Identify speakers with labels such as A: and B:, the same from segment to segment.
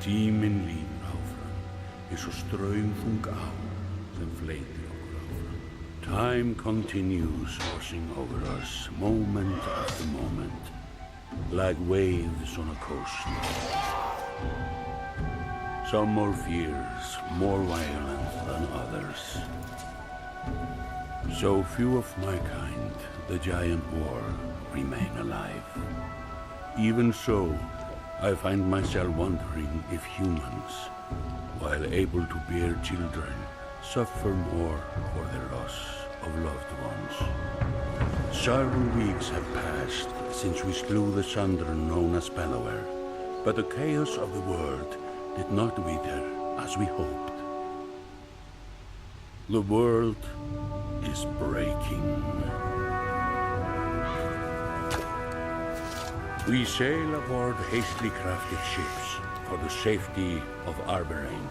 A: Tíminn líður áfram, eins og straumþung á sem fleitir okkur áfram. Time continues washing over us, moment after moment, like waves on a coast. Some more fierce, more violent than others. So few of my kind, the giant war, remain alive. Even so, I find myself wondering if humans, while able to bear children, suffer more for the loss of loved ones. Several weeks have passed since we slew the Sundr known as Bellower, but the chaos of the world did not wither as we hoped. The world is breaking. We sail aboard hastily crafted ships for the safety of Arberrang,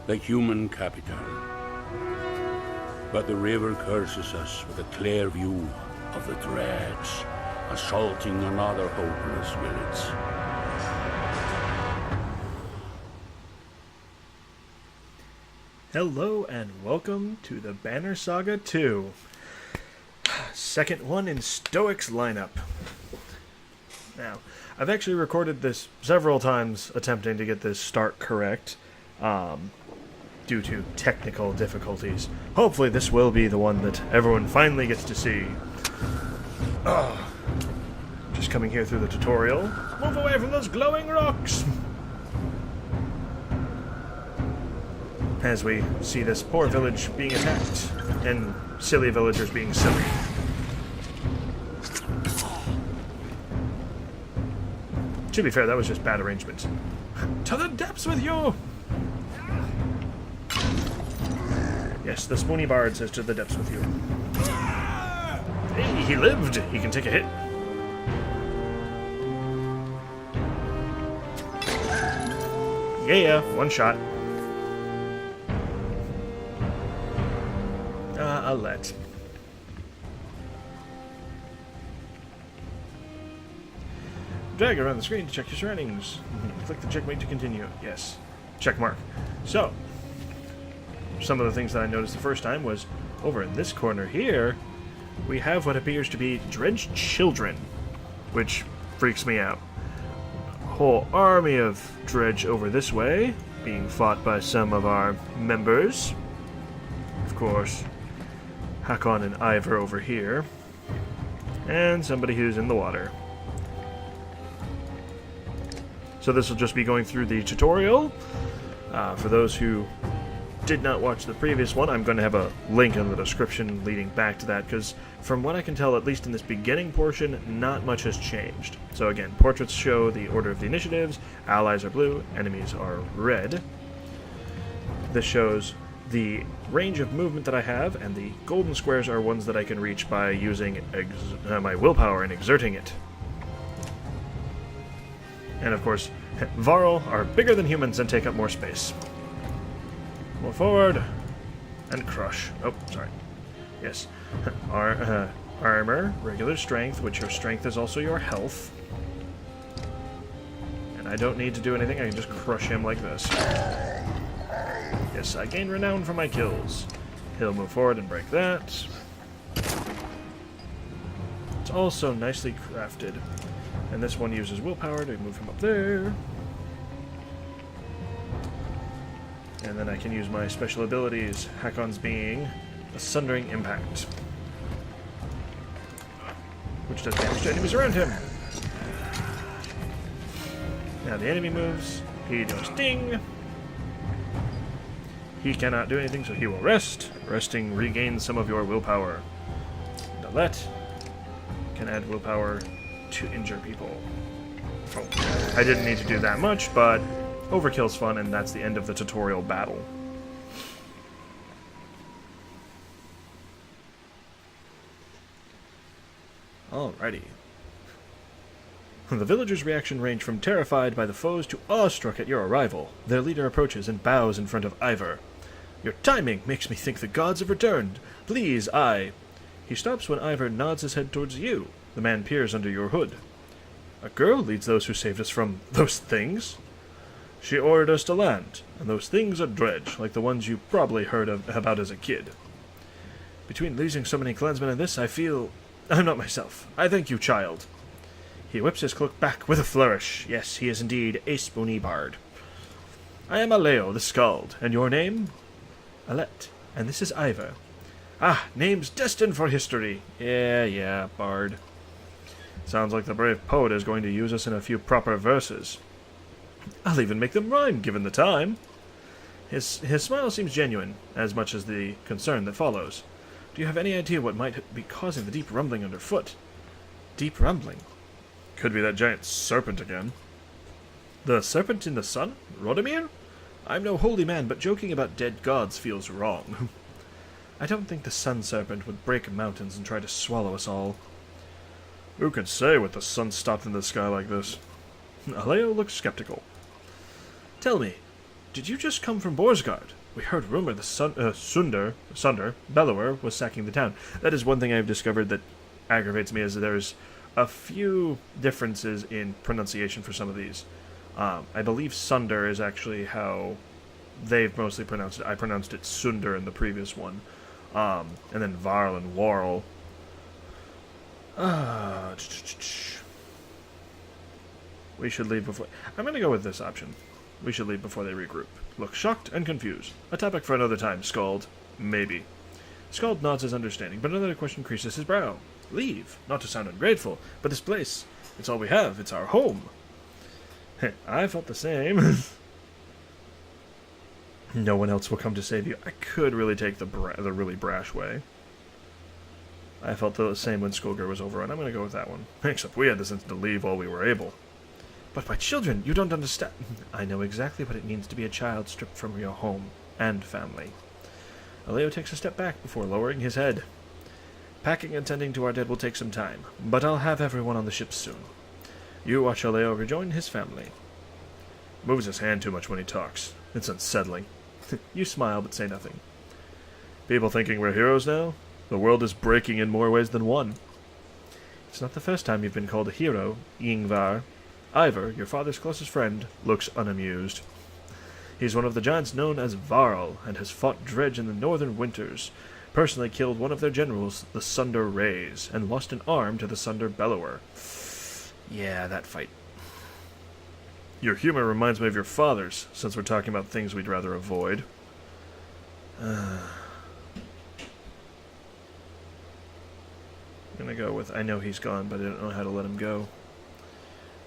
A: the human capital. But the river curses us with a clear view of the dreads assaulting another hopeless village.
B: Hello and welcome to the Banner Saga 2. Second one in Stoic's lineup. Now, I've actually recorded this several times attempting to get this start correct, due to technical difficulties. Hopefully this will be the one that everyone finally gets to see. Just coming here through the tutorial. Move away from those glowing rocks! As we see this poor village being attacked, and silly villagers being silly. To be fair, that was just bad arrangement. To the depths with you! Yes, the spoony bard says to the depths with you. Hey, he lived! He can take a hit. Yeah, one shot. Alette. Drag around the screen to check your surroundings. Click the checkmate to continue. Yes. Check mark. So, some of the things that I noticed the first time was over in this corner here, we have what appears to be dredged children, which freaks me out. A whole army of dredge over this way, being fought by some of our members. Of course, Hakon and Ivar over here, and somebody who's in the water. So this will just be going through the tutorial. For those who did not watch the previous one, I'm going to have a link in the description leading back to that, because from what I can tell, at least in this beginning portion, not much has changed. So again, portraits show the order of the initiatives, allies are blue, enemies are red. This shows the range of movement that I have, and the golden squares are ones that I can reach by using my willpower and exerting it. And of course, Varl are bigger than humans and take up more space. Move forward, and crush. Oh, sorry. Yes. Armor, regular strength, which your strength is also your health. And I don't need to do anything, I can just crush him like this. Yes, I gain renown for my kills. He'll move forward and break that. It's also nicely crafted. And this one uses willpower to move him up there. And then I can use my special abilities, Hakon's being a Sundering Impact, which does damage to enemies around him. Now the enemy moves, he does ding. He cannot do anything, so he will rest. Resting regains some of your willpower. And Alette can add willpower to injure people. Oh, I didn't need to do that much, but overkill's fun, and that's the end of the tutorial battle. Alrighty. The villagers' reaction ranged from terrified by the foes to awestruck at your arrival. Their leader approaches and bows in front of Ivar. Your timing makes me think the gods have returned. Please, He stops when Ivar nods his head towards you. The man peers under your hood. A girl leads those who saved us from those things. She ordered us to land, and those things are dredge, like the ones you probably heard about as a kid. Between losing so many clansmen and this, I feel I'm not myself. I thank you, child. He whips his cloak back with a flourish. Yes, he is indeed a spoony bard. I am Aleo, the Skald, and your name? Alette, and this is Ivar. Ah, names destined for history. Yeah, bard. Sounds like the brave poet is going to use us in a few proper verses. I'll even make them rhyme, given the time. His smile seems genuine, as much as the concern that follows. Do you have any idea what might be causing the deep rumbling underfoot? Deep rumbling? Could be that giant serpent again. The serpent in the sun? Rodimir? I'm no holy man, but joking about dead gods feels wrong. I don't think the sun serpent would break mountains and try to swallow us all. Who could say with the sun stopped in the sky like this? Aleo looks skeptical. Tell me, did you just come from Boersgard? We heard rumor the Sundr, Bellower, was sacking the town. That is one thing I've discovered that aggravates me, is that there's a few differences in pronunciation for some of these. I believe Sundr is actually how they've mostly pronounced it. I pronounced it Sundr in the previous one. And then Varl and Warl. We should leave before... I'm going to go with this option. We should leave before they regroup. Look shocked and confused. A topic for another time, Skald. Maybe. Skald nods his understanding, but another question creases his brow. Leave. Not to sound ungrateful, but this place, it's all we have. It's our home. I felt the same. No one else will come to save you. I could really take the really brash way. I felt the same when Skogr was over, and I'm going to go with that one. Except we had the sense to leave while we were able. But my children, you don't understand. I know exactly what it means to be a child stripped from your home and family. Aleo takes a step back before lowering his head. Packing and tending to our dead will take some time, but I'll have everyone on the ship soon. You watch Aleo rejoin his family. Moves his hand too much when he talks. It's unsettling. You smile, but say nothing. People thinking we're heroes now? The world is breaking in more ways than one. It's not the first time you've been called a hero, Yngvar. Ivar, your father's closest friend, looks unamused. He's one of the giants known as Varl, and has fought Dredge in the northern winters, personally killed one of their generals, the Sundr Rays, and lost an arm to the Sundr Bellower. Yeah, that fight. Your humor reminds me of your father's, since we're talking about things we'd rather avoid. I'm gonna go with, I know he's gone, but I don't know how to let him go.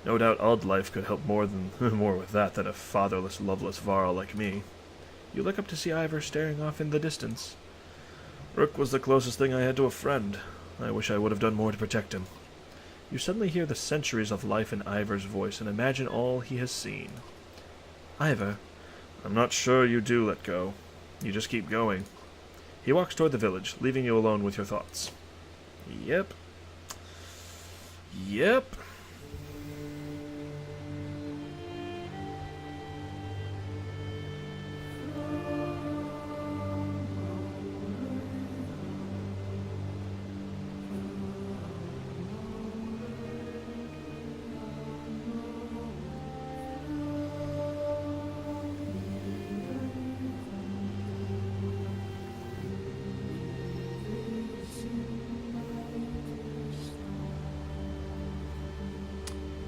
B: No doubt odd life could help more with that than a fatherless, loveless Varl like me. You look up to see Ivar staring off in the distance. Rook was the closest thing I had to a friend. I wish I would have done more to protect him. You suddenly hear the centuries of life in Ivar's voice and imagine all he has seen. Ivar, I'm not sure you do let go. You just keep going. He walks toward the village, leaving you alone with your thoughts. Yep.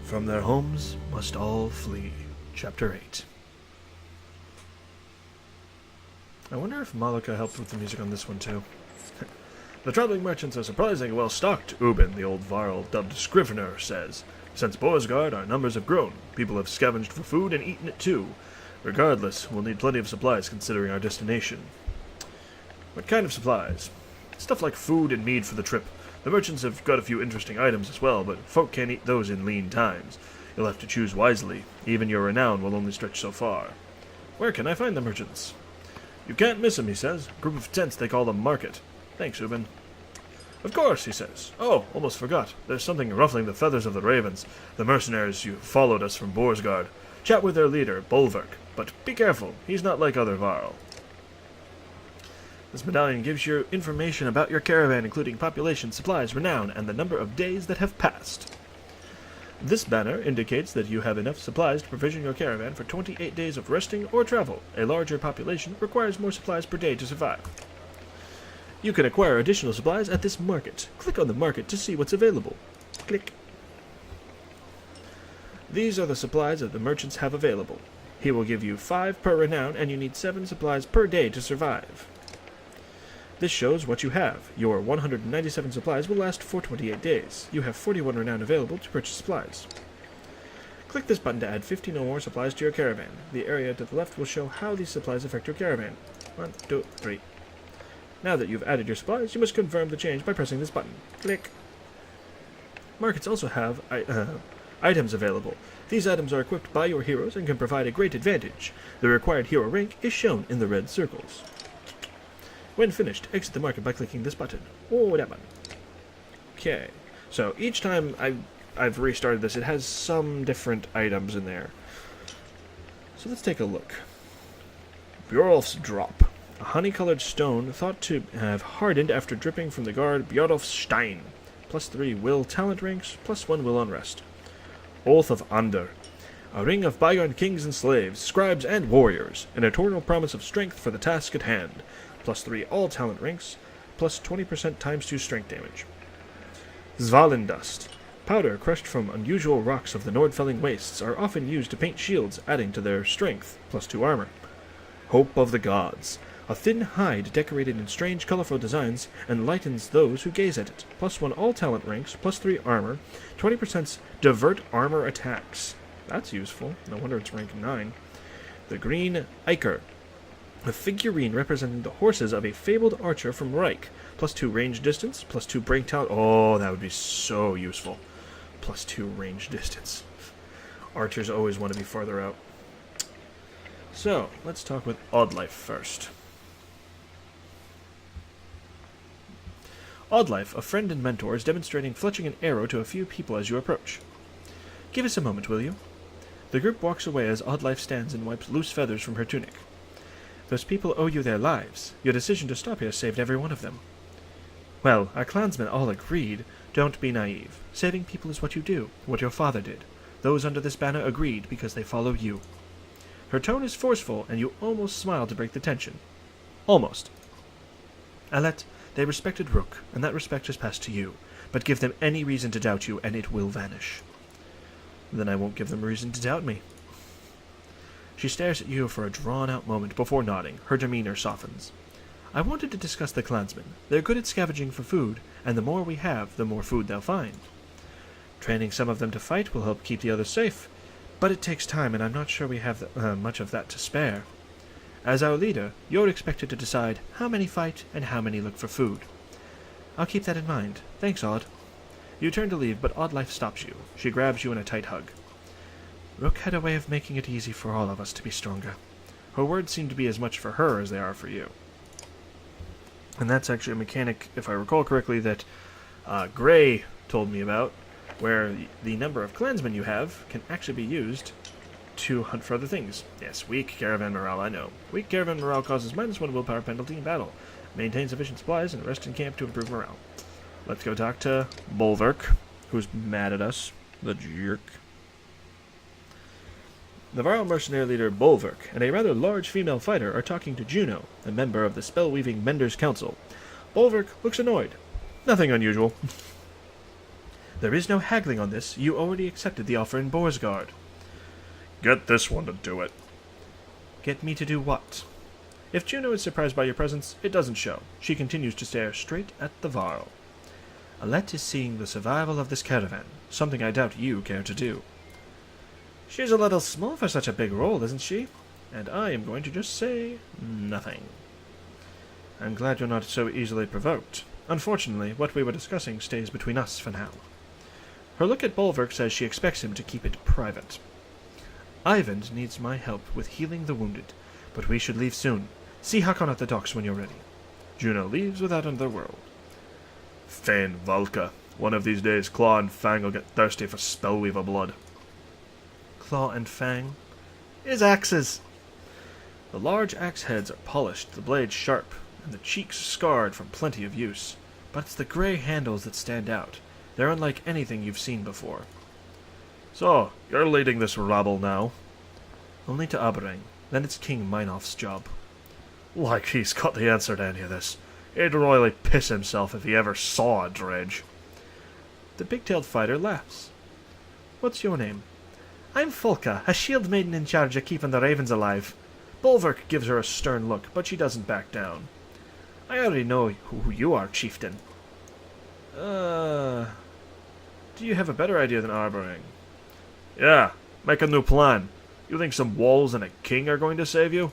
B: From their homes must all flee. Chapter 8. I wonder if Malika helped with the music on this one too. The traveling merchants are surprisingly well stocked, Ubin, the old Varl dubbed Scrivener, says. Since Boersgard, our numbers have grown. People have scavenged for food and eaten it too. Regardless, we'll need plenty of supplies considering our destination. What kind of supplies? Stuff like food and mead for the trip. The merchants have got a few interesting items as well, but folk can't eat those in lean times. You'll have to choose wisely. Even your renown will only stretch so far. Where can I find the merchants? You can't miss them, he says. A group of tents they call the market. Thanks, Ubin. Of course, he says. Oh, almost forgot. There's something ruffling the feathers of the ravens. The mercenaries who followed us from Boersgard. Chat with their leader, Bolverk. But be careful. He's not like other Varl. This medallion gives you information about your caravan, including population, supplies, renown, and the number of days that have passed. This banner indicates that you have enough supplies to provision your caravan for 28 days of resting or travel. A larger population requires more supplies per day to survive. You can acquire additional supplies at this market. Click on the market to see what's available. Click. These are the supplies that the merchants have available. He will give you 5 per renown, and you need 7 supplies per day to survive. This shows what you have. Your 197 supplies will last for 28 days. You have 41 renown available to purchase supplies. Click this button to add 15 or more supplies to your caravan. The area to the left will show how these supplies affect your caravan. 1, 2, 3. Now that you've added your supplies, you must confirm the change by pressing this button. Click. Markets also have items available. These items are equipped by your heroes and can provide a great advantage. The required hero rank is shown in the red circles. When finished, exit the market by clicking this button. Oh, that button. Okay. So each time I've restarted this, it has some different items in there. So let's take a look. Bjorolf's Drop. A honey-colored stone thought to have hardened after dripping from the guard Bjorolf's Stein. +3 will talent ranks, +1 will unrest. Oath of Sundr. A ring of bygone kings and slaves, scribes and warriors. An eternal promise of strength for the task at hand. +3 all talent ranks, +20% ×2 strength damage. Svalendust. Powder crushed from unusual rocks of the Nordfelling wastes are often used to paint shields, adding to their strength, +2 armor. Hope of the Gods. A thin hide decorated in strange, colorful designs enlightens those who gaze at it. +1 all talent ranks, +3 armor, 20% divert armor attacks. That's useful. No wonder it's rank 9. The Green Iker. A figurine representing the horses of a fabled archer from Reich. +2 range distance, +2 break talent. Oh, that would be so useful. +2 range distance. Archers always want to be farther out. So, let's talk with Oddlife first. Oddlife, a friend and mentor, is demonstrating fletching an arrow to a few people as you approach. Give us a moment, will you? The group walks away as Oddlife stands and wipes loose feathers from her tunic. Those people owe you their lives. Your decision to stop here saved every one of them. Well, our clansmen all agreed. Don't be naive. Saving people is what you do, what your father did. Those under this banner agreed because they follow you. Her tone is forceful, and you almost smile to break the tension. Almost. Alette, they respected Rook, and that respect has passed to you. But give them any reason to doubt you, and it will vanish. Then I won't give them reason to doubt me. She stares at you for a drawn-out moment before nodding. Her demeanor softens. I wanted to discuss the clansmen. They're good at scavenging for food, and the more we have, the more food they'll find. Training some of them to fight will help keep the others safe, but it takes time, and I'm not sure we have much of that to spare. As our leader, you're expected to decide how many fight and how many look for food. I'll keep that in mind. Thanks, Odd. You turn to leave, but Oddlife stops you. She grabs you in a tight hug. Rook had a way of making it easy for all of us to be stronger. Her words seem to be as much for her as they are for you. And that's actually a mechanic, if I recall correctly, that Gray told me about, where the number of clansmen you have can actually be used to hunt for other things. Yes, weak caravan morale, I know. Weak caravan morale causes -1 willpower penalty in battle. Maintain sufficient supplies and rest in camp to improve morale. Let's go talk to Bolverk, who's mad at us. The jerk. The Varl mercenary leader Bolverk and a rather large female fighter are talking to Juno, a member of the Spell-Weaving Menders Council. Bolverk looks annoyed. Nothing unusual. There is no haggling on this. You already accepted the offer in Boersgard. Get this one to do it. Get me to do what? If Juno is surprised by your presence, it doesn't show. She continues to stare straight at the Varl. Alette is seeing the survival of this caravan, something I doubt you care to do. She's a little small for such a big role, isn't she? And I am going to just say nothing. I'm glad you're not so easily provoked. Unfortunately, what we were discussing stays between us for now. Her look at Bolverk says she expects him to keep it private. Ivan needs my help with healing the wounded, but we should leave soon. See Hakon at the docks when you're ready. Juno leaves without another word. Fane Valka. One of these days, Claw and Fang will get thirsty for Spellweaver blood. Claw and Fang? His axes! The large axe heads are polished, the blades sharp, and the cheeks scarred from plenty of use. But it's the gray handles that stand out. They're unlike anything you've seen before. So, you're leading this rabble now. Only to Arberrang. Then it's King Meinolf's job. Like he's got the answer to any of this. He'd royally piss himself if he ever saw a dredge. The big-tailed fighter laughs. What's your name? I'm Folka, a shield maiden in charge of keeping the ravens alive. Bolverk gives her a stern look, but she doesn't back down. I already know who you are, chieftain. Do you have a better idea than Arberrang? Yeah, make a new plan. You think some walls and a king are going to save you?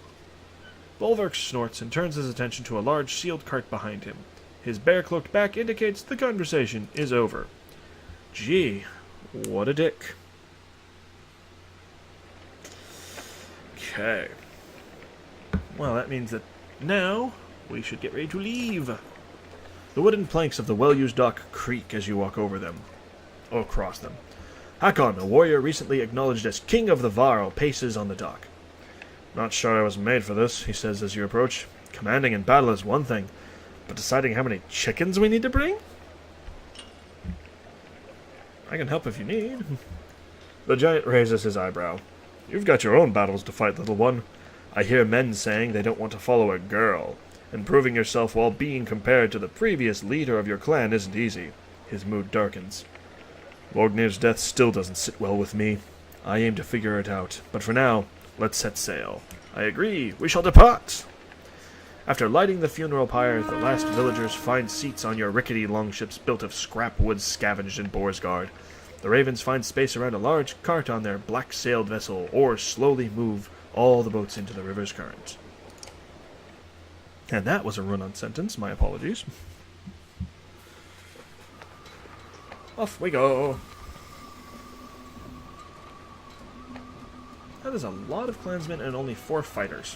B: Bolverk snorts and turns his attention to a large sealed cart behind him. His bear-cloaked back indicates the conversation is over. Gee, what a dick. Okay. Well, that means that now we should get ready to leave. The wooden planks of the well-used dock creak as you walk over them. Or across them. Hakon, a warrior recently acknowledged as King of the Varl, paces on the dock. Not sure I was made for this, he says as you approach. Commanding in battle is one thing, but deciding how many chickens we need to bring? I can help if you need. The giant raises his eyebrow. You've got your own battles to fight, little one. I hear men saying they don't want to follow a girl, and proving yourself while being compared to the previous leader of your clan isn't easy. His mood darkens. Vognir's death still doesn't sit well with me. I aim to figure it out, but for now, let's set sail. I agree, we shall depart! After lighting the funeral pyre, the last villagers find seats on your rickety longships built of scrap wood scavenged in Boersgard. The ravens find space around a large cart on their black-sailed vessel, or slowly move all the boats into the river's current. And that was a run-on sentence, my apologies. Off we go! That is a lot of clansmen and only 4 fighters.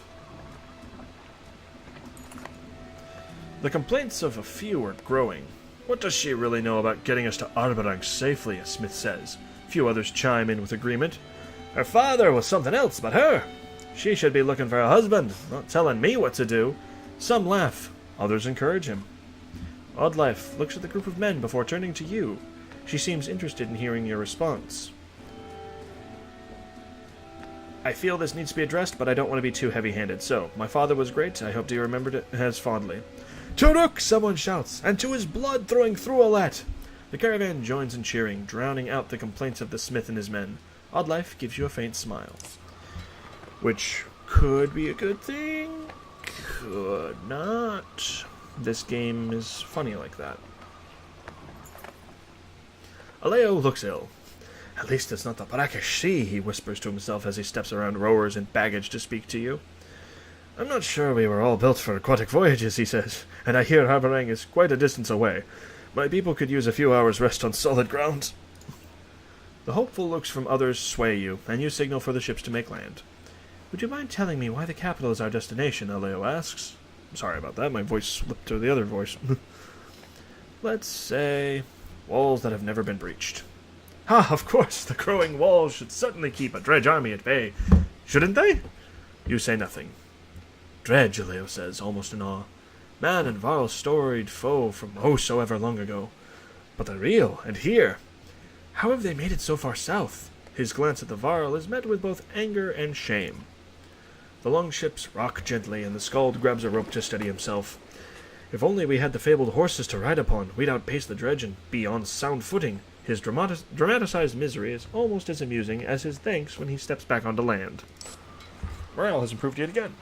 B: The complaints of a few are growing. What does she really know about getting us to Arberrang safely, a smith says. Few others chime in with agreement. Her father was something else but her. She should be looking for a husband, not telling me what to do. Some laugh, others encourage him. Oddlife looks at the group of men before turning to you. She seems interested in hearing your response. I feel this needs to be addressed, but I don't want to be too heavy-handed. So, my father was great. I hope you remembered it as fondly. To Rook, someone shouts, and to his blood throwing through Alette. The caravan joins in cheering, drowning out the complaints of the smith and his men. Oddlife gives you a faint smile. Which could be a good thing, could not. This game is funny like that. Aleo looks ill. At least it's not the brackish sea, he whispers to himself as he steps around rowers and baggage to speak to you. I'm not sure we were all built for aquatic voyages, he says, and I hear Arberrang is quite a distance away. My people could use a few hours' rest on solid ground. The hopeful looks from others sway you, and you signal for the ships to make land. Would you mind telling me why the capital is our destination, Aleo asks. Sorry about that, my voice slipped to the other voice. Let's say walls that have never been breached. Ha, of course, the growing walls should certainly keep a dredge army at bay. Shouldn't they? You say nothing. Dredge, Aleo says, almost in awe. Man and Varl's storied foe from oh so ever long ago. But they're real, and here. How have they made it so far south? His glance at the Varl is met with both anger and shame. The longships rock gently, and the Skald grabs a rope to steady himself. If only we had the fabled horses to ride upon, we'd outpace the dredge and be on sound footing. His dramatized misery is almost as amusing as his thanks when he steps back onto land. Morale has improved yet again.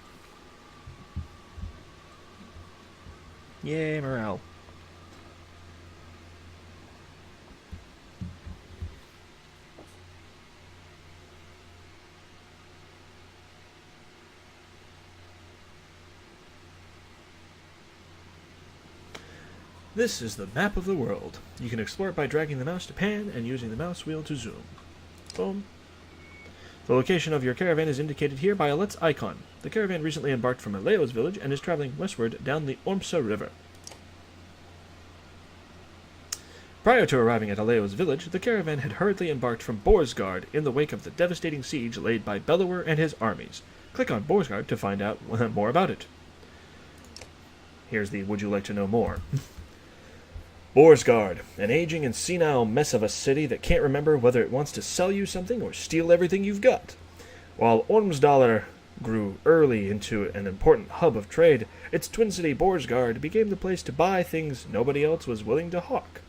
B: Yay, morale. This is the map of the world. You can explore it by dragging the mouse to pan and using the mouse wheel to zoom. Boom. The location of your caravan is indicated here by Alette's icon. The caravan recently embarked from Aleo's village and is traveling westward down the Ormsa River. Prior to arriving at Aleo's village, the caravan had hurriedly embarked from Boersgard in the wake of the devastating siege laid by Bellower and his armies. Click on Boersgard to find out more about it. Here's the would you like to know more. Boersgard, an aging and senile mess of a city that can't remember whether it wants to sell you something or steal everything you've got. While Ormsdalr grew early into an important hub of trade, its twin city Boersgard became the place to buy things nobody else was willing to hawk.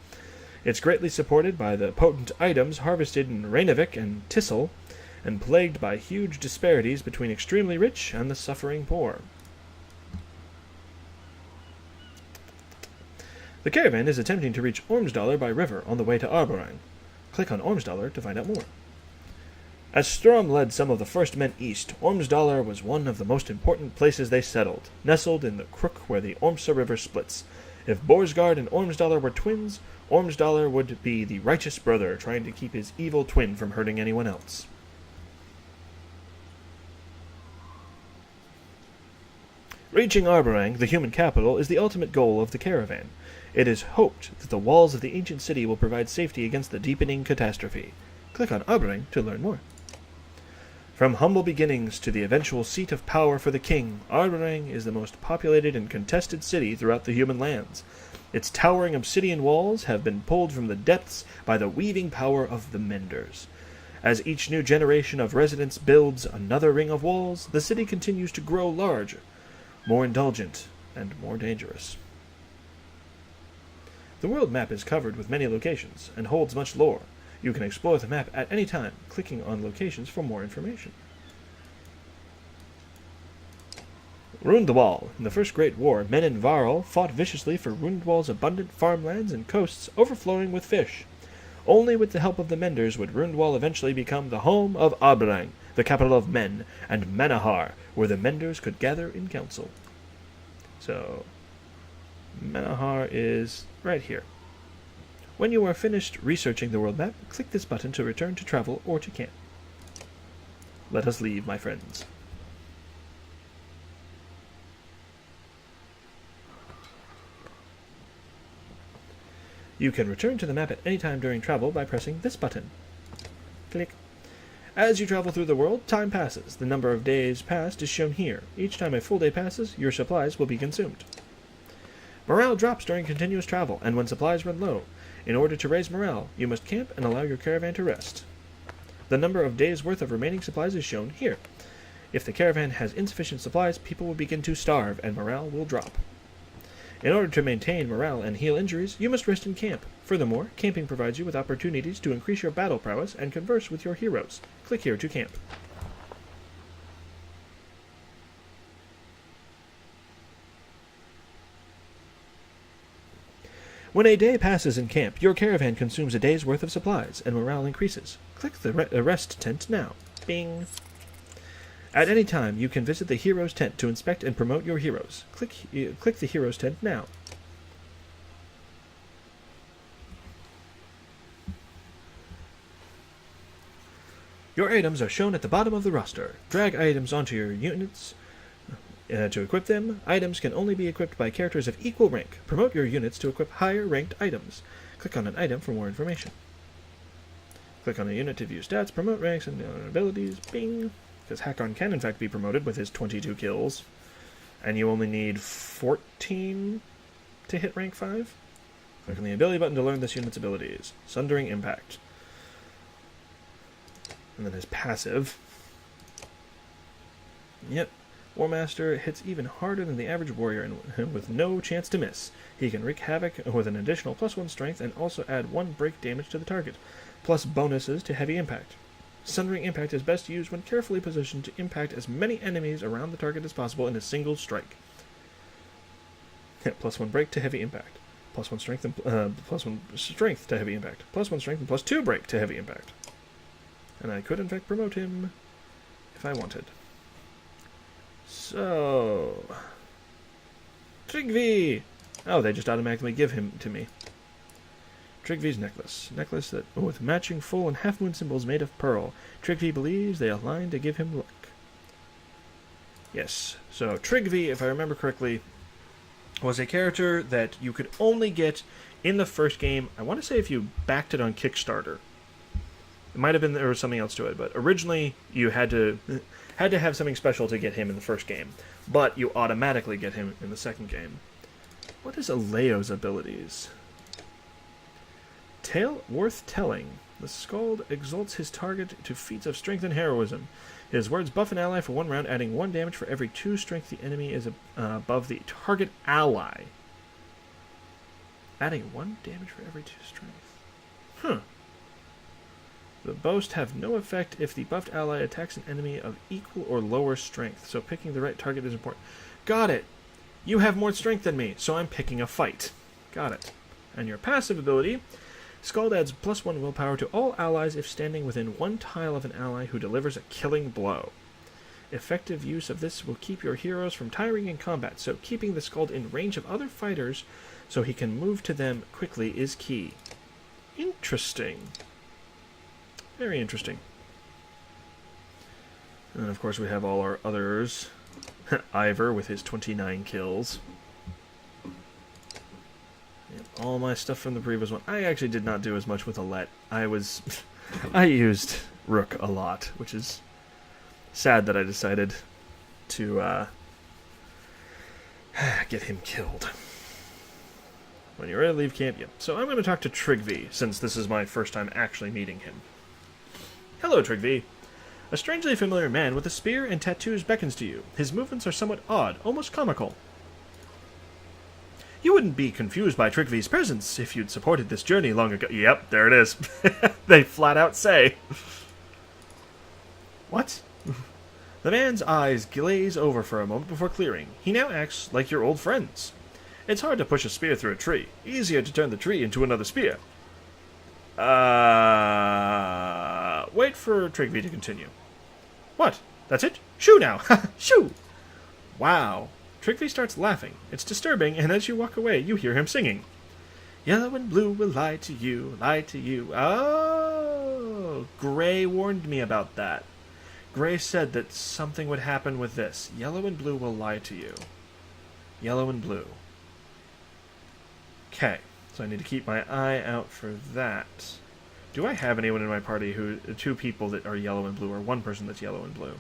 B: It's greatly supported by the potent items harvested in Reinavik and Tissel, and plagued by huge disparities between extremely rich and the suffering poor. The caravan is attempting to reach Ormsdalr by river on the way to Arberrang. Click on Ormsdalr to find out more. As Storm led some of the first men east, Ormsdalr was one of the most important places they settled, nestled in the crook where the Ormsa River splits. If Boersgard and Ormsdalr were twins, Ormsdalr would be the righteous brother trying to keep his evil twin from hurting anyone else. Reaching Arberrang, the human capital, is the ultimate goal of the caravan. It is hoped that the walls of the ancient city will provide safety against the deepening catastrophe. Click on Arberrang to learn more. From humble beginnings to the eventual seat of power for the king, Arberrang is the most populated and contested city throughout the human lands. Its towering obsidian walls have been pulled from the depths by the weaving power of the Menders. As each new generation of residents builds another ring of walls, the city continues to grow larger, more indulgent, and more dangerous. The world map is covered with many locations and holds much lore. You can explore the map at any time, clicking on locations for more information. Rundwall. In the First Great War, men in Varl fought viciously for Rundwall's abundant farmlands and coasts overflowing with fish. Only with the help of the Menders would Rundwall eventually become the home of Arberrang, the capital of men, and Manahar, where the Menders could gather in council. So, Manahar is right here. When you are finished researching the world map, click this button to return to travel or to camp. Let us leave, my friends. You can return to the map at any time during travel by pressing this button. Click. As you travel through the world, time passes. The number of days passed is shown here. Each time a full day passes, your supplies will be consumed. Morale drops during continuous travel, and when supplies run low. In order to raise morale, you must camp and allow your caravan to rest. The number of days' worth of remaining supplies is shown here. If the caravan has insufficient supplies, people will begin to starve, and morale will drop. In order to maintain morale and heal injuries, you must rest in camp. Furthermore, camping provides you with opportunities to increase your battle prowess and converse with your heroes. Click here to camp. When a day passes in camp, your caravan consumes a day's worth of supplies, and morale increases. Click the rest tent now. Bing! At any time, you can visit the hero's tent to inspect and promote your heroes. Click the hero's tent now. Your items are shown at the bottom of the roster. Drag items onto your units to equip them. Items can only be equipped by characters of equal rank. Promote your units to equip higher ranked items. Click on an item for more information. Click on a unit to view stats, promote ranks, and abilities. Bing! Because Hakon can in fact be promoted with his 22 kills. And you only need 14 to hit rank 5. Click on the ability button to learn this unit's abilities. Sundering Impact. And then his passive. Yep. Warmaster hits even harder than the average warrior and with no chance to miss. He can wreak havoc with an additional +1 strength and also add 1 break damage to the target, plus bonuses to heavy impact. Sundering Impact is best used when carefully positioned to impact as many enemies around the target as possible in a single strike. +1 break to heavy impact, +1 strength and +1 strength to heavy impact, +1 strength and +2 break to heavy impact. And I could in fact promote him if I wanted. So, Tryggvi! Oh, they just automatically give him to me. Tryggvi's necklace. Necklace that with matching full and half moon symbols made of pearl. Tryggvi believes they align to give him luck. Yes, so Tryggvi, if I remember correctly, was a character that you could only get in the first game. I want to say if you backed it on Kickstarter. It might have been there was something else to it, but originally you had to have something special to get him in the first game, but you automatically get him in the second game. What is Aleo's abilities? Tale worth telling. The Skald exalts his target to feats of strength and heroism. His words buff an ally for 1 round, adding 1 damage for every 2 strength the enemy is above the target ally. Adding 1 damage for every 2 strength. Huh. The boast have no effect if the buffed ally attacks an enemy of equal or lower strength, so picking the right target is important. Got it! You have more strength than me, so I'm picking a fight. Got it. And your passive ability, Skald adds +1 willpower to all allies if standing within 1 tile of an ally who delivers a killing blow. Effective use of this will keep your heroes from tiring in combat, so keeping the Skald in range of other fighters so he can move to them quickly is key. Interesting. Very interesting. And then, of course, we have all our others. Ivor with his 29 kills. All my stuff from the previous one. I actually did not do as much with Alette. I used Rook a lot, which is sad that I decided to get him killed. When you're ready to leave camp, yep. So I'm going to talk to Trygve, since this is my first time actually meeting him. Hello, Trygve. A strangely familiar man with a spear and tattoos beckons to you. His movements are somewhat odd, almost comical. You wouldn't be confused by Trygve's presence if you'd supported this journey long ago. Yep, there it is. They flat out say. What? The man's eyes glaze over for a moment before clearing. He now acts like your old friends. It's hard to push a spear through a tree. Easier to turn the tree into another spear. Wait for Trygve to continue. What? That's it? Shoo now! Shoo! Wow. Trygve starts laughing. It's disturbing, and as you walk away, you hear him singing. Yellow and blue will lie to you, lie to you. Oh! Gray warned me about that. Gray said that something would happen with this. Yellow and blue will lie to you. Yellow and blue. Okay, so I need to keep my eye out for that. Do I have anyone in my party who... 2 people that are yellow and blue, or 1 person that's yellow and blue?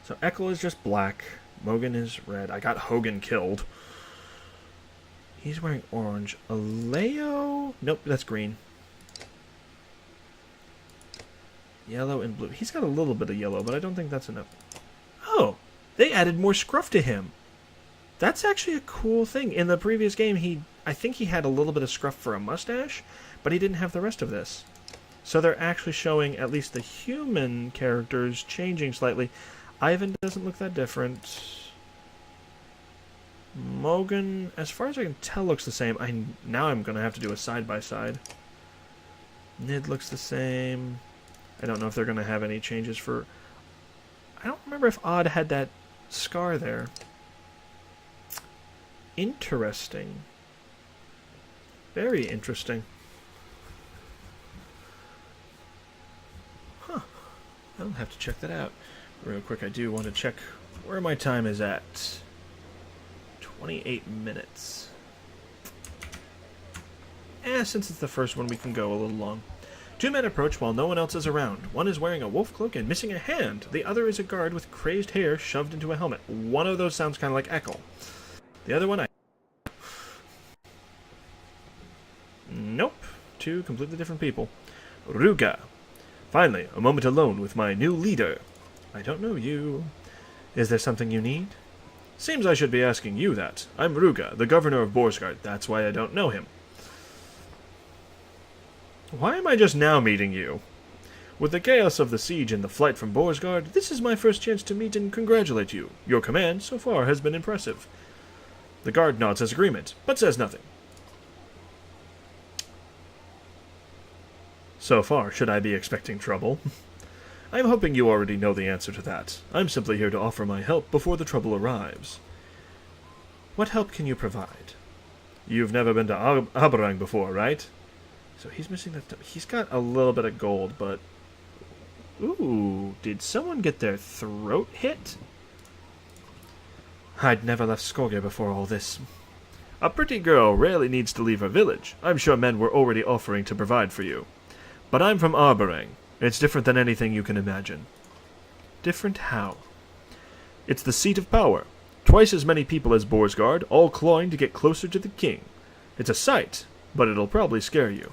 B: So Ekkel is just black. Mogan is red. I got Hogan killed. He's wearing orange. Aleo? Nope, that's green. Yellow and blue. He's got a little bit of yellow, but I don't think that's enough. Oh! They added more scruff to him! That's actually a cool thing. In the previous game, I think he had a little bit of scruff for a mustache, but he didn't have the rest of this. So they're actually showing at least the human characters changing slightly. Ivan doesn't look that different. Mogan, as far as I can tell, looks the same. Now I'm going to have to do a side-by-side. Nid looks the same. I don't know if they're going to have any changes for... I don't remember if Odd had that scar there. Interesting. Very interesting. Huh. I'll have to check that out. Real quick, I do want to check where my time is at. 28 minutes. Since it's the first one, we can go a little long. 2 men approach while no one else is around. One is wearing a wolf cloak and missing a hand. The other is a guard with crazed hair shoved into a helmet. One of those sounds kind of like Ekkel. The other one, Nope. 2 completely different people. Ruga. Finally, a moment alone with my new leader. I don't know you. Is there something you need? Seems I should be asking you that. I'm Ruga, the governor of Boersgard. That's why I don't know him. Why am I just now meeting you? With the chaos of the siege and the flight from Boersgard, this is my first chance to meet and congratulate you. Your command, so far, has been impressive. The guard nods his agreement, but says nothing. So far, should I be expecting trouble? I'm hoping you already know the answer to that. I'm simply here to offer my help before the trouble arrives. What help can you provide? You've never been to Arberrang before, right? So he's missing that... He's got a little bit of gold, but... Ooh, did someone get their throat hit? I'd never left Skogr before all this. A pretty girl rarely needs to leave her village. I'm sure men were already offering to provide for you. But I'm from Arberrang. It's different than anything you can imagine. Different how? It's the seat of power. Twice as many people as Boersgard, all clawing to get closer to the king. It's a sight, but it'll probably scare you.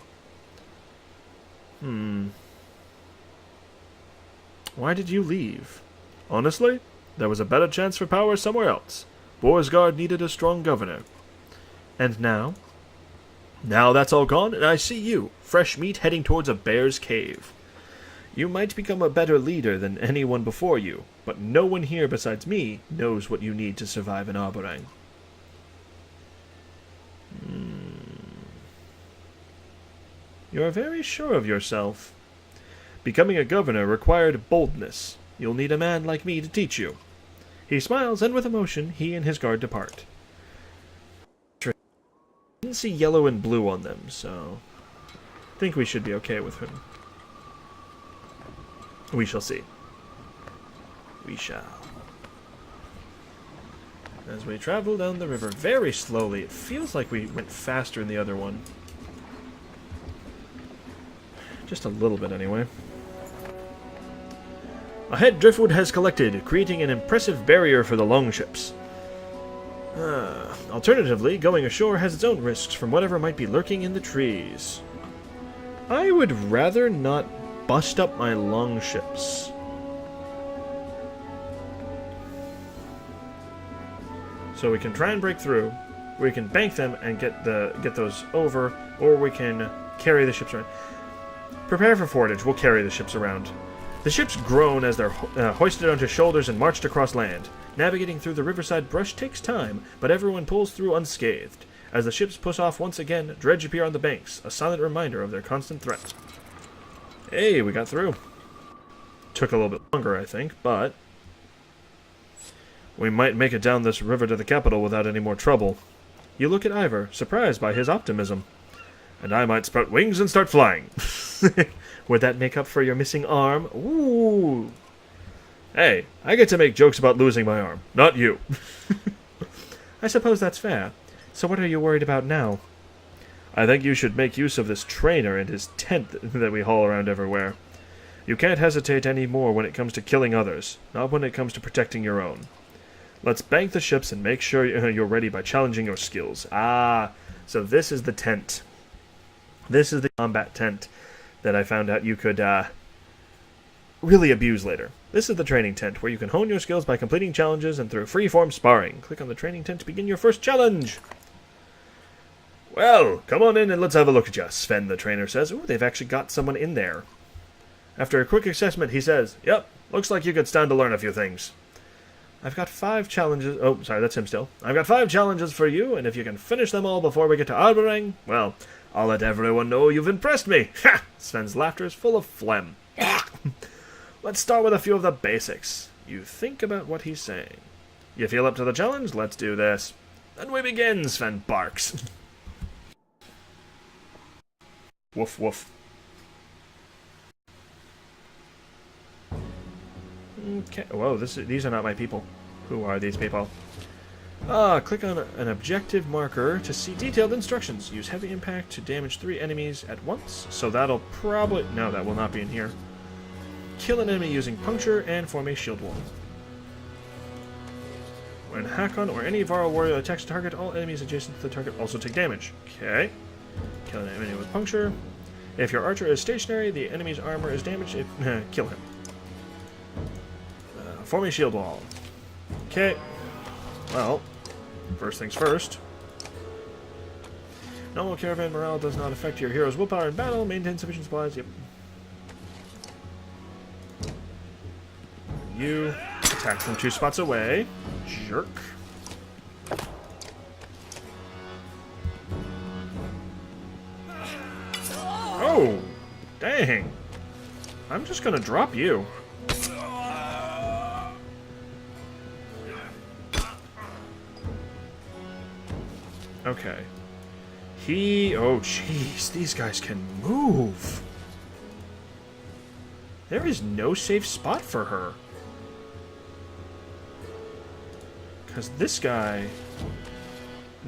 B: Why did you leave? Honestly, there was a better chance for power somewhere else. Boersgard needed a strong governor. And now? Now that's all gone, and I see you, fresh meat heading towards a bear's cave. You might become a better leader than anyone before you, but no one here besides me knows what you need to survive in Arberrang. You're very sure of yourself. Becoming a governor required boldness. You'll need a man like me to teach you. He smiles, and with emotion, he and his guard depart. I didn't see yellow and blue on them, so I think we should be okay with him. We shall see. We shall. As we travel down the river very slowly, it feels like we went faster in the other one. Just a little bit, anyway. Ahead, driftwood has collected, creating an impressive barrier for the longships. Alternatively, going ashore has its own risks from whatever might be lurking in the trees. I would rather not bust up my longships. So we can try and break through. We can bank them and get those over, or we can carry the ships around. Prepare for portage. We'll carry the ships around. The ships groan as they're hoisted onto shoulders and marched across land. Navigating through the riverside brush takes time, but everyone pulls through unscathed. As the ships push off once again, dredge appear on the banks, a silent reminder of their constant threat. Hey, we got through. Took a little bit longer, I think, but we might make it down this river to the capital without any more trouble. You look at Ivor, surprised by his optimism. And I might sprout wings and start flying. Would that make up for your missing arm? Ooh. Hey, I get to make jokes about losing my arm, not you. I suppose that's fair. So what are you worried about now? I think you should make use of this trainer and his tent that we haul around everywhere. You can't hesitate any more when it comes to killing others, not when it comes to protecting your own. Let's bank the ships and make sure you're ready by challenging your skills. Ah, so this is the tent. This is the combat tent that I found out you could really abuse later. This is the training tent, where you can hone your skills by completing challenges and through free-form sparring. Click on the training tent to begin your first challenge. Well, come on in and let's have a look at you, Sven, the trainer says. Ooh, they've actually got someone in there. After a quick assessment, he says, Yep, looks like you could stand to learn a few things. I've got 5 challenges... Oh, sorry, that's him still. I've got 5 challenges for you, and if you can finish them all before we get to Arberrang, well, I'll let everyone know you've impressed me. Ha! Sven's laughter is full of phlegm. Let's start with a few of the basics. You think about what he's saying. You feel up to the challenge? Let's do this. Then we begin, Sven barks. Woof, woof. Okay. Whoa, these are not my people. Who are these people? Click on an objective marker to see detailed instructions. Use heavy impact to damage 3 enemies at once. So that'll probably... No, that will not be in here. Kill an enemy using puncture and form a shield wall. When Hakon or any Varl warrior attacks a target, all enemies adjacent to the target also take damage. Okay. Kill an enemy with puncture. If your archer is stationary, the enemy's armor is damaged. Kill him. Form a shield wall. Okay. Well, first things first. Normal caravan morale does not affect your hero's willpower in battle. Maintain sufficient supplies. Yep. You attack from 2 spots away. Jerk. Oh! Dang. I'm just gonna drop you. Okay. Oh jeez, these guys can move. There is no safe spot for her. Because this guy...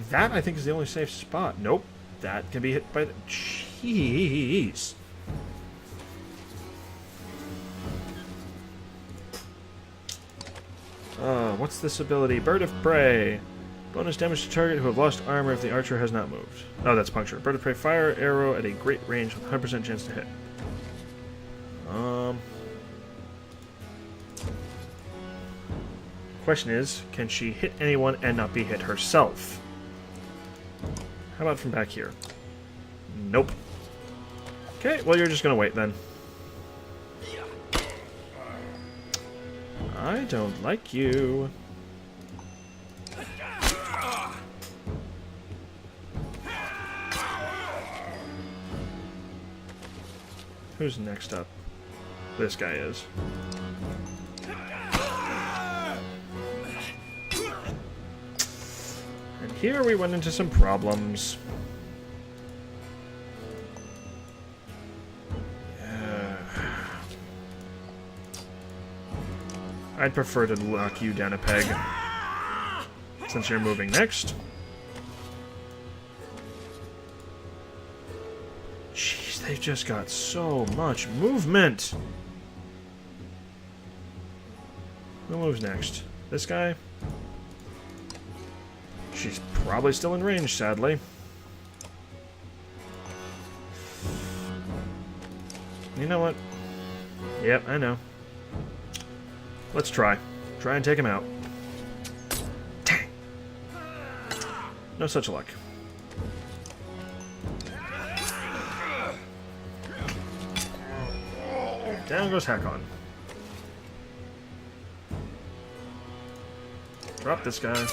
B: That, I think, is the only safe spot. Nope. That can be hit by the... Jeez. What's this ability? Bird of Prey. Bonus damage to target who have lost armor if the archer has not moved. Oh, that's puncture. Bird of prey fire arrow at a great range with 100% chance to hit. Question is, can she hit anyone and not be hit herself? How about from back here? Nope. Okay, well, you're just gonna wait then. I don't like you. Who's next up? This guy is. And here we went into some problems. I'd prefer to lock you down a peg, since you're moving next. Jeez, they've just got so much movement. Who moves next? This guy? She's probably still in range, sadly. You know what? Yep, I know. Let's try. Try and take him out. Dang. No such luck. Down goes Hakon. Drop this guy.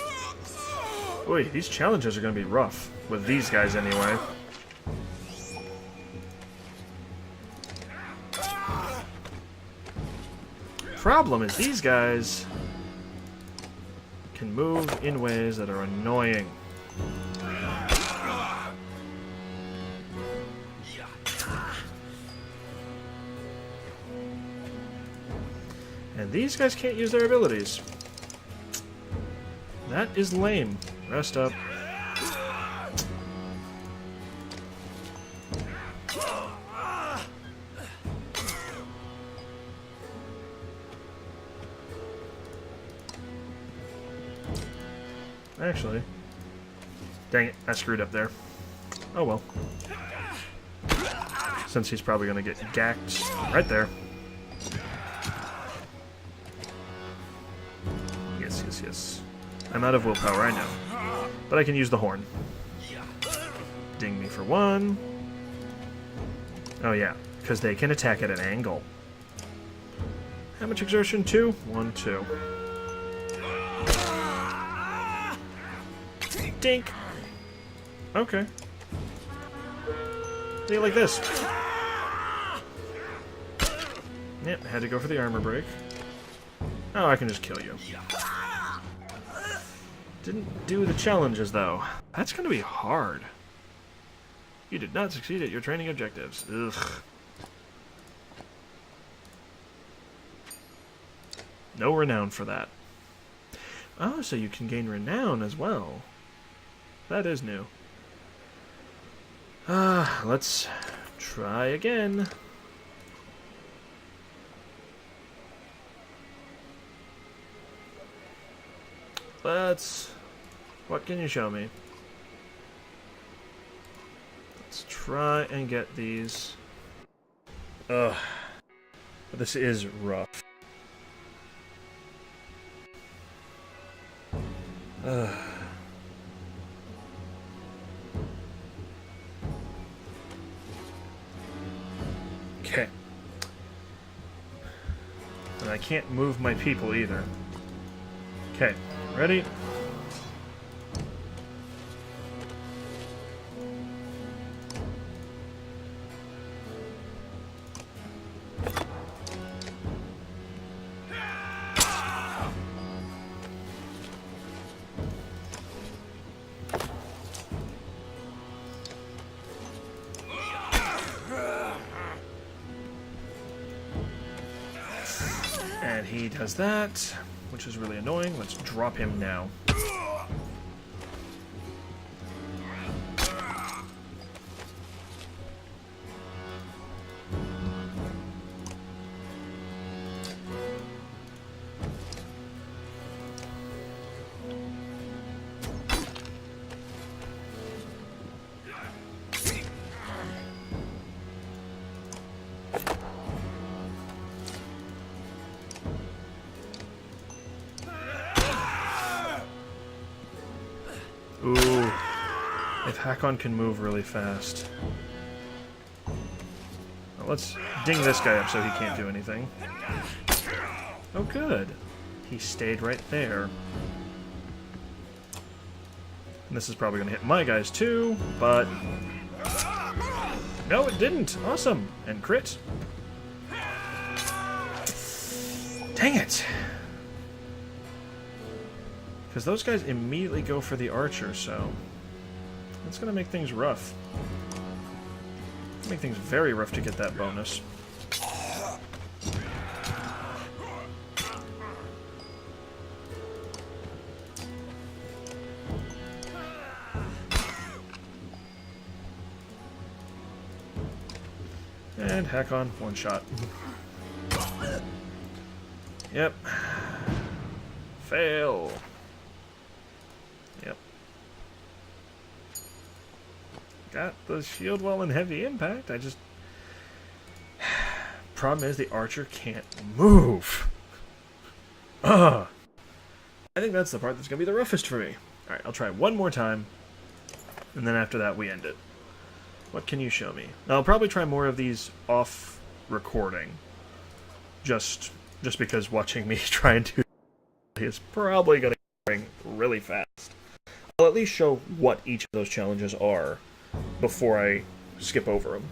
B: Boy, these challenges are going to be rough. With these guys, anyway. Problem is these guys can move in ways that are annoying. And these guys can't use their abilities. That is lame. Rest up. Actually, dang it, I screwed up there. Oh well. Since he's probably going to get gacked right there. Yes, yes, yes. I'm out of willpower, I know. But I can use the horn. Ding me for one. Oh yeah, because they can attack at an angle. How much exertion? 2? 1, 2. Dink. Okay. See, like this. Yep, had to go for the armor break. Oh, I can just kill you. Didn't do the challenges, though. That's going to be hard. You did not succeed at your training objectives. Ugh. No renown for that. Oh, so you can gain renown as well. That is new. Let's try again. What can you show me? Let's try and get these. Ugh. This is rough. Ugh. Okay. And I can't move my people either. Okay, ready? And he does that, which is really annoying. Let's drop him now. Ooh. If Hakon can move really fast. Well, let's ding this guy up so he can't do anything. Oh, good. He stayed right there. And this is probably going to hit my guys too, but... No, it didn't! Awesome! And crit. Dang it! Because those guys immediately go for the archer, so... That's going to make things rough. Make things very rough to get that bonus. And Hakon, one shot. Yep. Fail. Yep. Got the shield well in heavy impact. I just... Problem is the archer can't move. Ugh. I think that's the part that's going to be the roughest for me. Alright, I'll try one more time. And then after that we end it. What can you show me? I'll probably try more of these off recording. Just because watching me try and do is probably going to bring really fast. I'll at least show what each of those challenges are before I skip over them.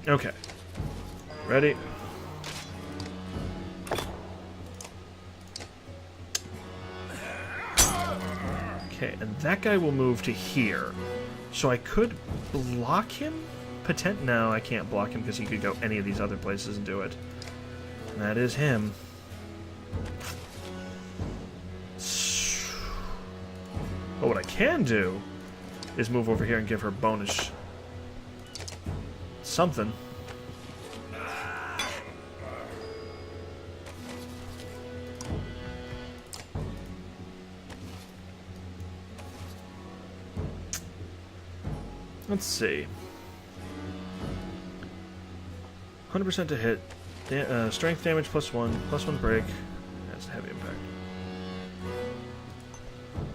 B: Okay. Ready? Okay, and that guy will move to here. So I could block him? No, I can't block him because he could go any of these other places and do it. And that is him. But what I can do is move over here and give her bonus something. Let's see. 100% to hit. Strength damage +1 break. That's a heavy impact.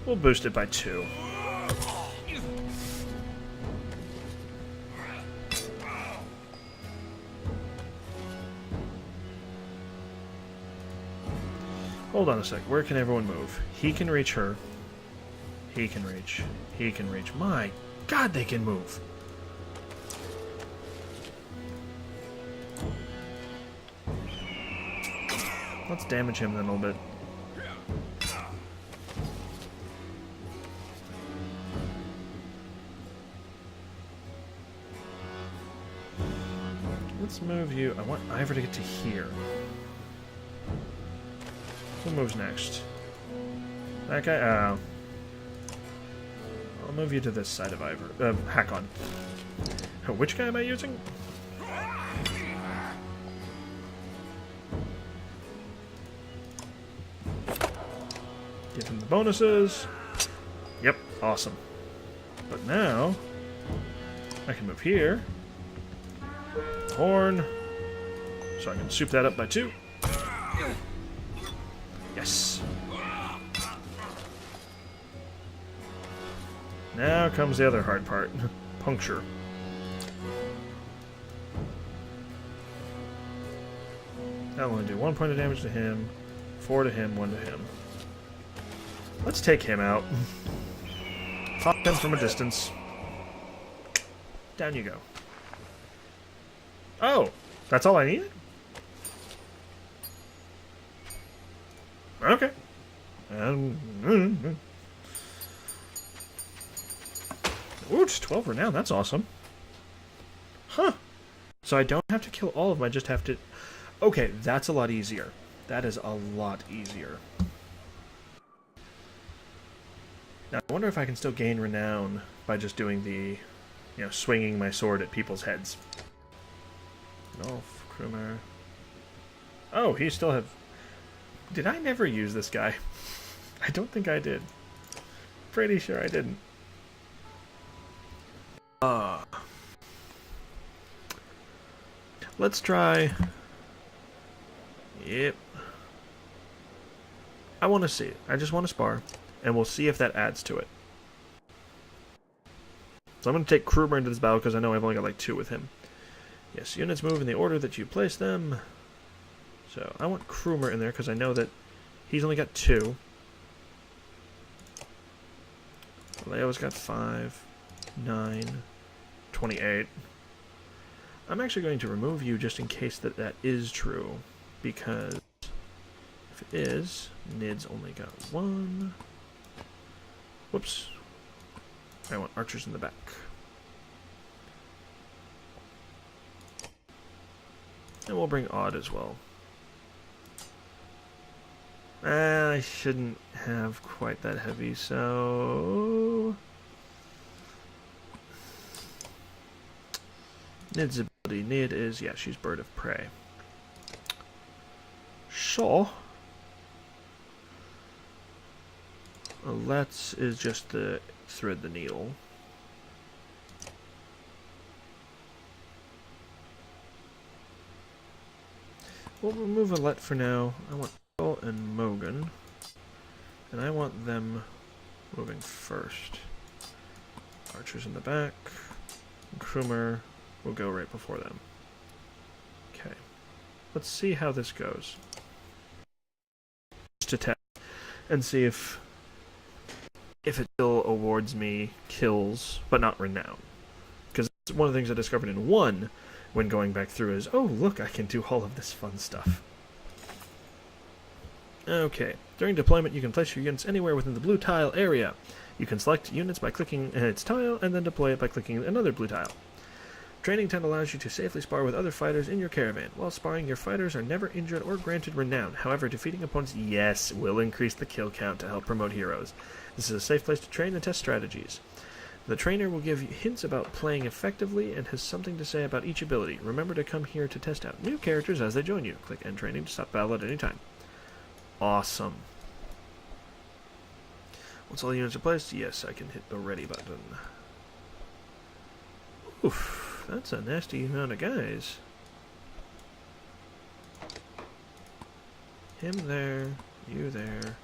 B: We'll boost it by 2. Hold on a sec. Where can everyone move? He can reach her. He can reach. He can reach. My God, they can move. Let's damage him then a little bit. Let's move you. I want Ivor to get to here. Who moves next? That guy? I'll move you to this side of Ivor. Hakon. Which guy am I using? Give him the bonuses. Yep, awesome. But now, I can move here. Horn. So I can soup that up by 2. Yes. Now comes the other hard part. Puncture. Now I'm going to do 1 point of damage to him, 4 to him, 1 to him. Let's take him out. Pop him from a distance. Down you go. Oh! That's all I needed? Okay. Ooh, it's 12 renown. That's awesome. Huh. So I don't have to kill all of them. I just have to... Okay, that's a lot easier. That is a lot easier. Now, I wonder if I can still gain renown by just doing the, swinging my sword at people's heads. Nolf, Krumer. Oh, he still have... Did I never use this guy? I don't think I did. Pretty sure I didn't. Let's try... Yep. I want to see it. I just want to spar. and we'll see if that adds to it. So I'm going to take Krumer into this battle because I know I've only got like 2 with him. Yes, units move in the order that you place them. So I want Krumer in there because I know that he's only got 2. Aleo's got 5, 9, 28. I'm actually going to remove you just in case that is true, because if it is, Nid's only got 1. Whoops. I want archers in the back. And we'll bring Odd as well. I shouldn't have quite that heavy, so... Nid's ability. Nid is, yeah, she's Bird of Prey. So... Alette's is just the thread the needle. We'll remove Alette for now. I want Varl and Mogan. And I want them moving first. Archers in the back. And Krumer will go right before them. Okay. Let's see how this goes. Just to test and see if it still awards me kills, but not renown. Because one of the things I discovered in 1 when going back through is, oh look, I can do all of this fun stuff. Okay, during deployment you can place your units anywhere within the blue tile area. You can select units by clicking its tile, and then deploy it by clicking another blue tile. Training 10 allows you to safely spar with other fighters in your caravan. While sparring, your fighters are never injured or granted renown. However, defeating opponents, yes, will increase the kill count to help promote heroes. This is a safe place to train and test strategies. The trainer will give you hints about playing effectively and has something to say about each ability. Remember to come here to test out new characters as they join you. Click End Training to stop battle at any time. Awesome. Once all units are placed, yes, I can hit the ready button. Oof, that's a nasty amount of guys. Him there, you there.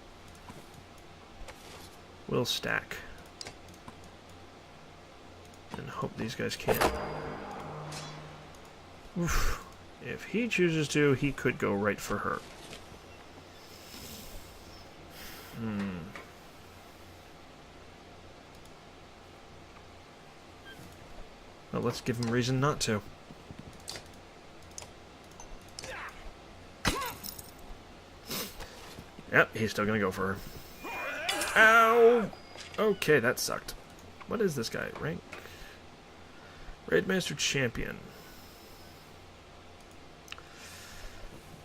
B: We'll stack. And hope these guys can. Oof. If he chooses to, he could go right for her. Well, let's give him reason not to. Yep, he's still gonna go for her. Ow! Okay, that sucked. What is this guy? Rank? Raidmaster Champion.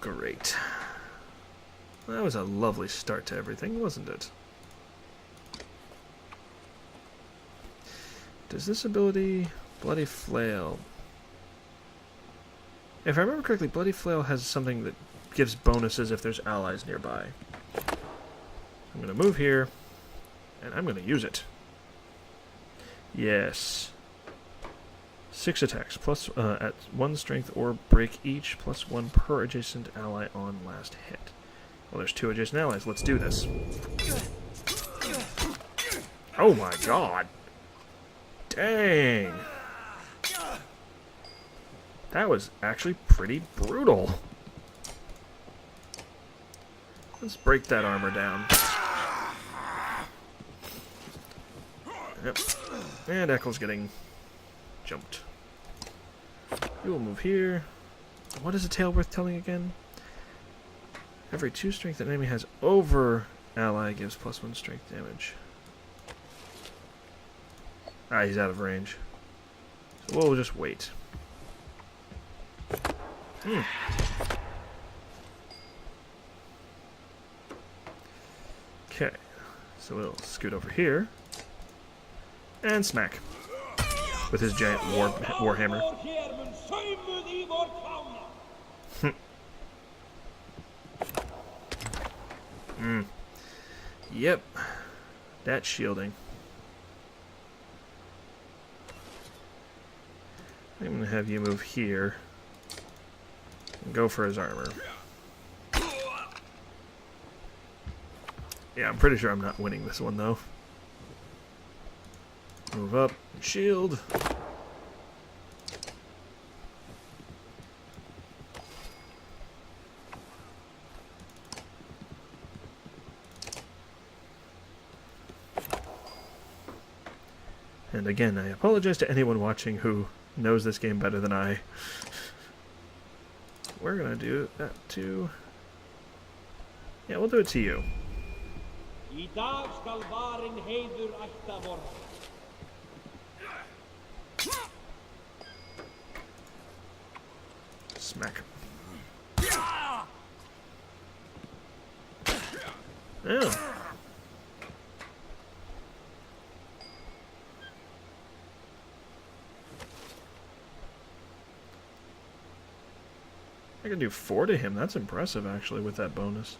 B: Great. That was a lovely start to everything, wasn't it? Does this ability... Bloody Flail. If I remember correctly, Bloody Flail has something that gives bonuses if there's allies nearby. I'm going to move here, and I'm going to use it. Yes. 6 attacks, plus at 1 strength or break each, plus 1 per adjacent ally on last hit. Well, there's 2 adjacent allies. Let's do this. Oh my god. Dang. That was actually pretty brutal. Let's break that armor down. Yep. And Eccle's getting jumped. You will move here. What is a tale worth telling again? Every 2 strength an enemy has over ally gives plus 1 strength damage. Ah, he's out of range. So we'll just wait. Okay, so we'll scoot over here and smack with his giant warhammer. Yep, that's shielding. I'm gonna have you move here and go for his armor. Yeah, I'm pretty sure I'm not winning this one, though. Move up. Shield. And again, I apologize to anyone watching who knows this game better than I. We're gonna do that to... Yeah, we'll do it to you. Smack. Oh. I can do 4 to him. That's impressive, actually, with that bonus.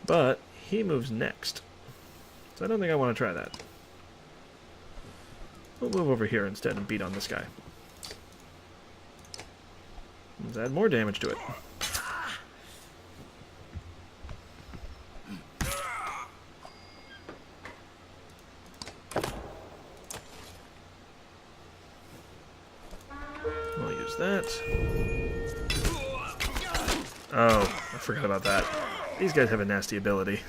B: But he moves next. So I don't think I want to try that. We'll move over here instead and beat on this guy. Let's add more damage to it. I'll use that. Oh, I forgot about that. These guys have a nasty ability.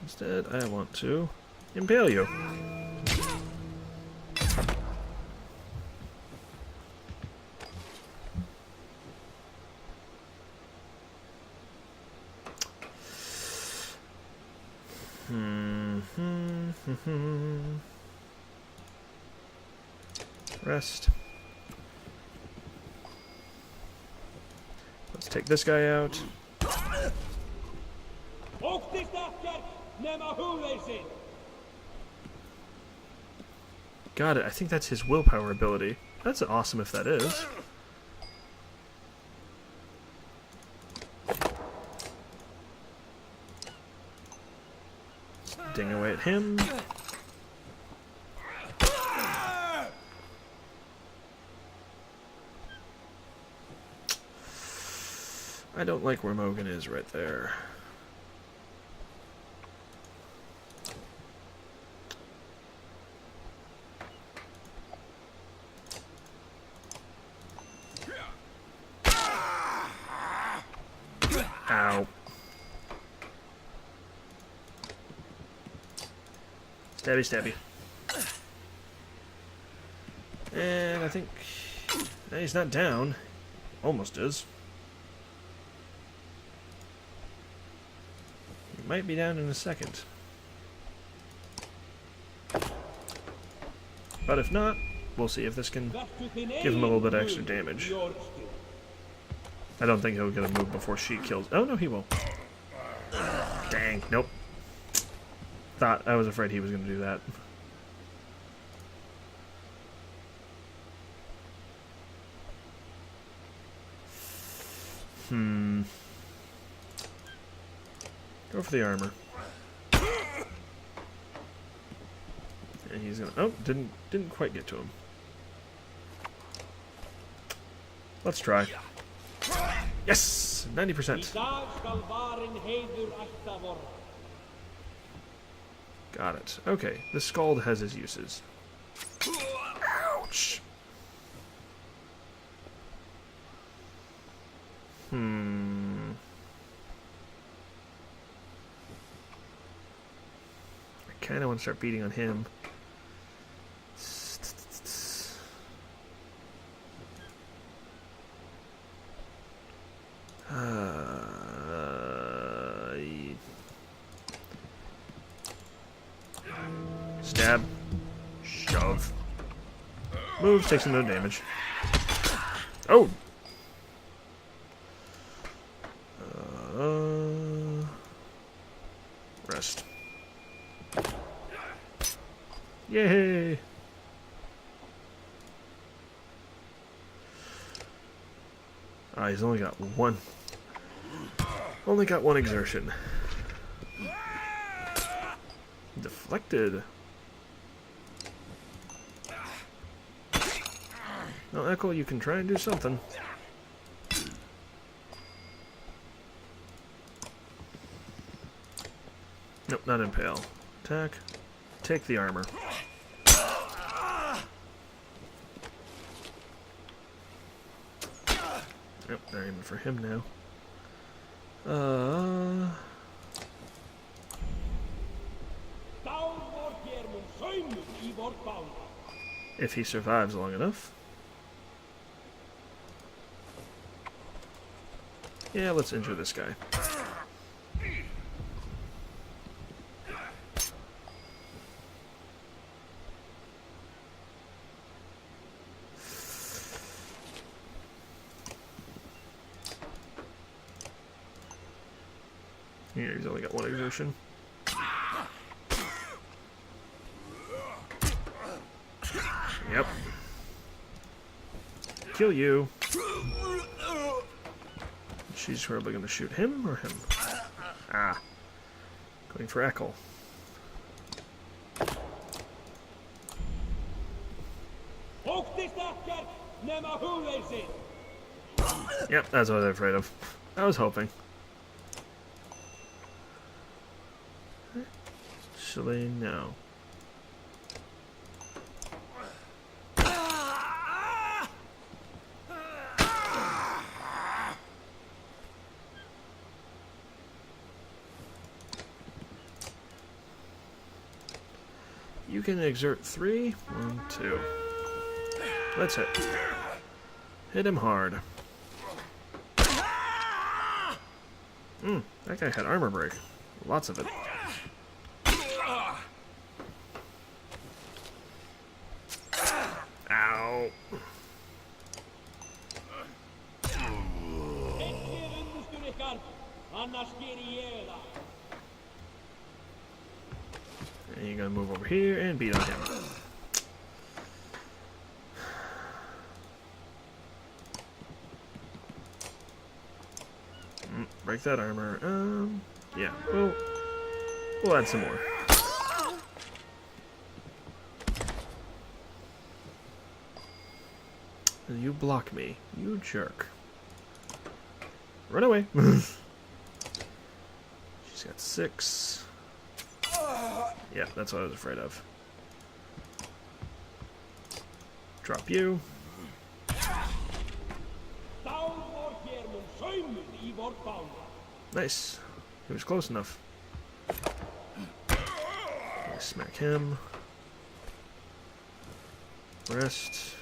B: Instead, I want to impale you. Rest. Let's take this guy out. Got it. I think that's his willpower ability. That's awesome if that is. Let's ding away at him. I don't like where Mogan is right there. Ow. Stabby, stabby. And I think... he's not down. Almost is. He might be down in a second. But if not, we'll see if this can give him a little bit of extra damage. I don't think he'll get a move before she kills... Oh, no, he will. Dang, nope. I was afraid he was going to do that. Go for the armor. And he's gonna... Oh, didn't quite get to him. Let's try. Yes! 90%. Got it. Okay, the Scald has his uses. Ouch! I kind of want to start beating on him. Stab. Shove. Move, takes no damage. Oh! Rest. Yay! He's only got one. Only got one exertion. Deflected. Well, Echo, you can try and do something. Nope, not impale. Attack. Take the armor. Yep, they're aiming for him now. If he survives long enough. Yeah, let's injure this guy. Here, he's only got one exertion. Yep. Kill you. She's probably going to shoot him or him. Ah. Going for Echo. Yep, that's what I was afraid of. I was hoping. Actually, no. You can exert 3. 1, 2. Let's hit. Hit him hard. That guy had armor break. Lots of it. Ow. And you're gonna move over here and beat on him. Break that armor. Yeah. We'll add some more. You block me, you jerk. Run away. She's got 6. Yeah, that's what I was afraid of. Drop you. Nice. He was close enough. Smack him. Rest.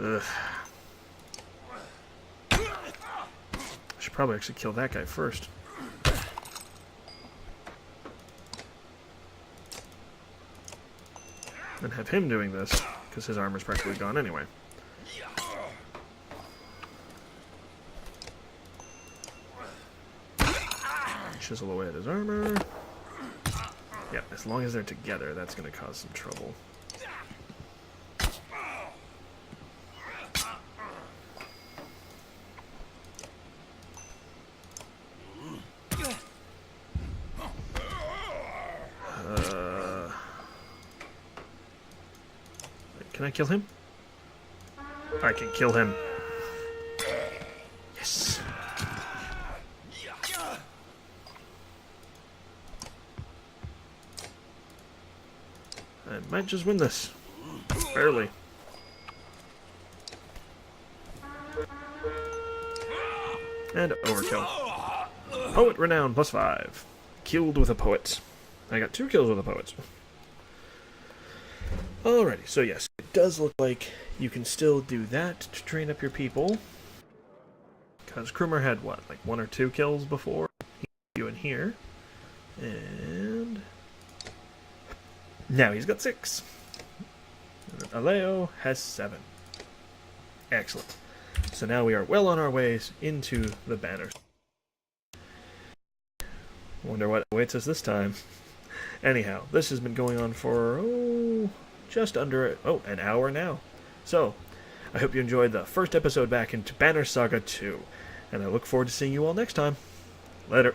B: Ugh. Should probably actually kill that guy first. And have him doing this, because his armor's practically gone anyway. Chisel away at his armor. Yeah, as long as they're together, that's going to cause some trouble. Can I kill him? I can kill him. Yes. I might just win this. Barely. And overkill. Poet renown +5. Killed with a poet. I got 2 kills with a poet. Alrighty, so yes, it does look like you can still do that to train up your people. Because Krumr had, what, like 1 or 2 kills before? He put you in here. And now he's got 6. And Aleo has 7. Excellent. So now we are well on our ways into the Banner. Wonder what awaits us this time. Anyhow, this has been going on for, just under, an hour now. So, I hope you enjoyed the first episode back into Banner Saga 2, and I look forward to seeing you all next time. Later.